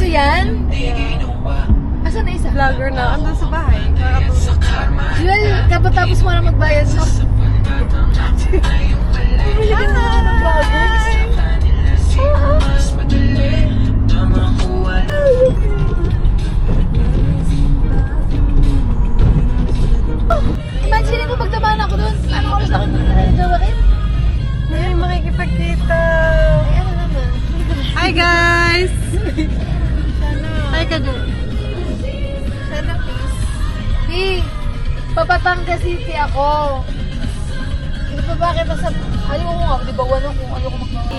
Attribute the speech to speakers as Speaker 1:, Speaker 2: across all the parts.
Speaker 1: yan? Asan na isa?
Speaker 2: Vlogger na. Andun sa bahay.
Speaker 1: Well, kapatapos mo na magbayad sa... Bumili ka na ako ng bagos. Imagine mo pagtamaan ako doon. Ano oras ako nagagawain?
Speaker 2: Ay, makikipagkita.
Speaker 1: Ay, ano naman?
Speaker 2: Hi, guys! Hi, Kago.
Speaker 1: Sana please. Hey, Papatanga City ako. Hindi pa ba kita sa... Ayoko nga, di ba wala kung ano ko magbawa?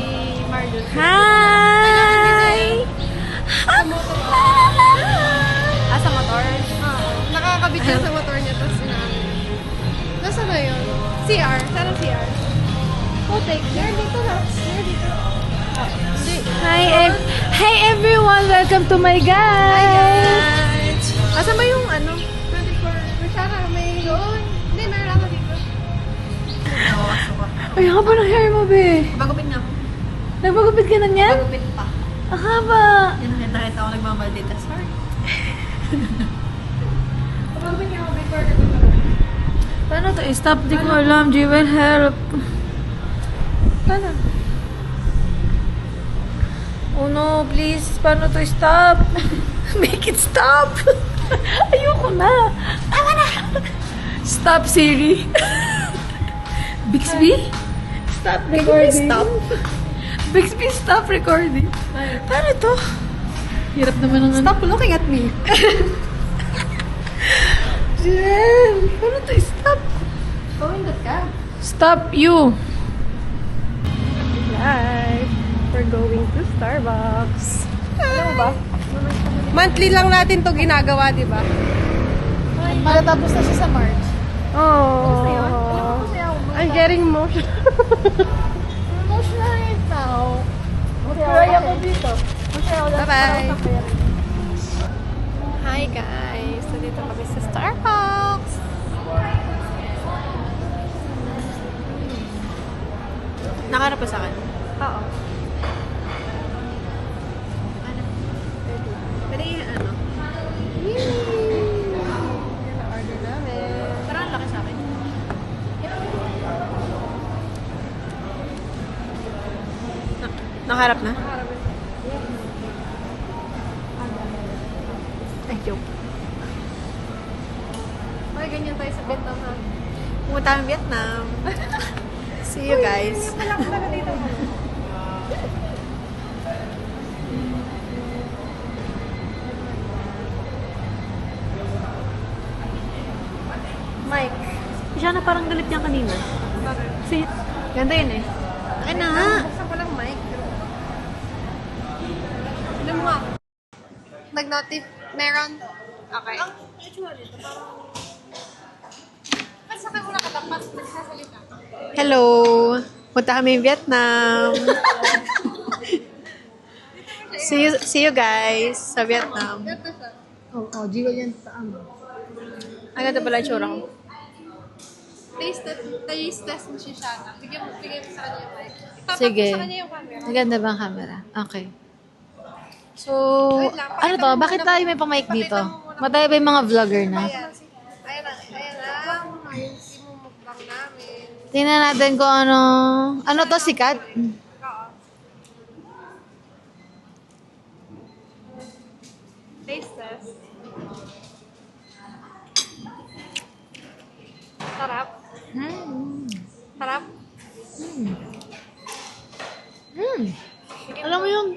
Speaker 2: Marlon.
Speaker 1: Hi!
Speaker 2: Sa motor? Nakakabit siya sa motor niya, tapos nasa na yun? CR. Sana CR.
Speaker 1: Putik, here dito na. Here dito.
Speaker 2: Hi
Speaker 1: everyone! Welcome to my guys!
Speaker 2: Asa ba yung ano? 24. Masyara, may doon. Hindi, meron ako dito.
Speaker 1: Ay, haba ng hair mo, be.
Speaker 2: Bagupit na ako.
Speaker 1: Nagpagupit ka na niyan?
Speaker 2: Bagupit pa.
Speaker 1: Ang haba.
Speaker 2: Yan ang dahil ako nagmamaldita. Sorry. Bagupit niya ako before ka dito.
Speaker 1: Paano to? Stop, di ko alam. Jewel, help. Paano? Oh no, please. Paano to stop? Make it stop. Ayoko na. Tama na. Stop, Siri. Bixby? Stop recording.
Speaker 2: Stop.
Speaker 1: Bixby, stop recording. Paano to? Hirap naman ng
Speaker 2: Stop looking at me.
Speaker 1: Jen, paano to stop?
Speaker 2: Pawindot ka.
Speaker 1: Stop you.
Speaker 2: Live. We're going to Starbucks. Ano ba? Monthly lang natin to ginagawa, di ba?
Speaker 1: Matatapos na siya sa March.
Speaker 2: Oh. I'm getting emotional.
Speaker 1: Emotional right now. Masaya ako dito. Masaya ako
Speaker 2: Bye-bye. Hi guys! So dito kami sa Starbucks. Nakarap pa sa akin? Oo. Ano? Pwede yung ano? Yan ang order namin. Parang ang laki sa akin. Nakaharap na? Ay, joke. Okay, ganyan tayo sa Vietnam ha. Pumunta kami Vietnam. See you guys. Mike.
Speaker 1: Siya na parang galit niya kanina.
Speaker 2: Sit. Ganda yun eh. Ay na nga. Basta ko lang mic. Alam mo nga. Nag-notif. Meron. Okay. Ang itsura dito parang... Ba't sa akin mo nakatapat? Nagsasalita. Hello. Punta kami Vietnam. see you guys sa Vietnam.
Speaker 1: Oo, Jigo yan sa ano.
Speaker 2: Ang ganda pala yung tsura ko. Taste test mo si Shana. Bigyan mo sa kanya yung mic.
Speaker 1: Sige.
Speaker 2: Sa kanya yung camera.
Speaker 1: Maganda ba ang camera? Okay. So,
Speaker 2: Wait lang,
Speaker 1: ano to? Bakit tayo may pamic dito? Matayo ba yung mga vlogger na?
Speaker 2: Ayan na. Yung mukbang namin.
Speaker 1: Tingnan natin kung ano... Ano to, sikat?
Speaker 2: Oo. Taste test. Sarap. Sarap.
Speaker 1: Alam mo yung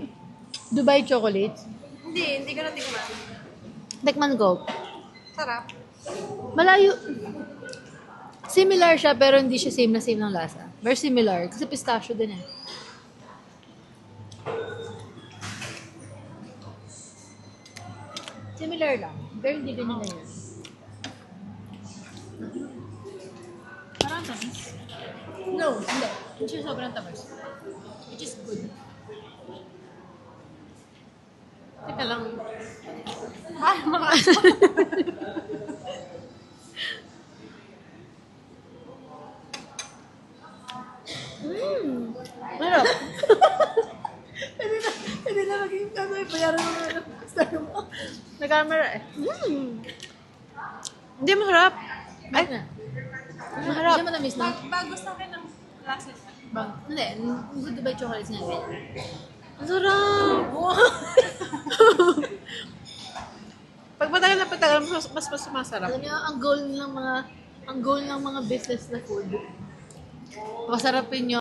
Speaker 1: Dubai chocolate?
Speaker 2: Hindi ko natikman.
Speaker 1: Tikman ko.
Speaker 2: Sarap.
Speaker 1: Malayo. Similar siya, pero hindi siya same ng lasa. Very similar. Kasi pistachio din eh. Similar lang. Pero hindi ganyan na yan. Parang tamis. No, hindi. Hindi siya sobrang tamis. Which is good.
Speaker 2: Teka lang.
Speaker 1: Ano? Pwede na maging ano, bayaran mo na. camera eh.
Speaker 3: Hindi, masarap. Ay,
Speaker 1: Na.
Speaker 3: masarap.
Speaker 1: Hindi mo na-miss na?
Speaker 2: Bago sa akin ang classes.
Speaker 1: Hindi. Good ba yung chocolates nga?
Speaker 3: Masarap. Pag matagal na patagal, mas masarap.
Speaker 1: Alam niyo, ang goal ng mga business na food, pasarapin nyo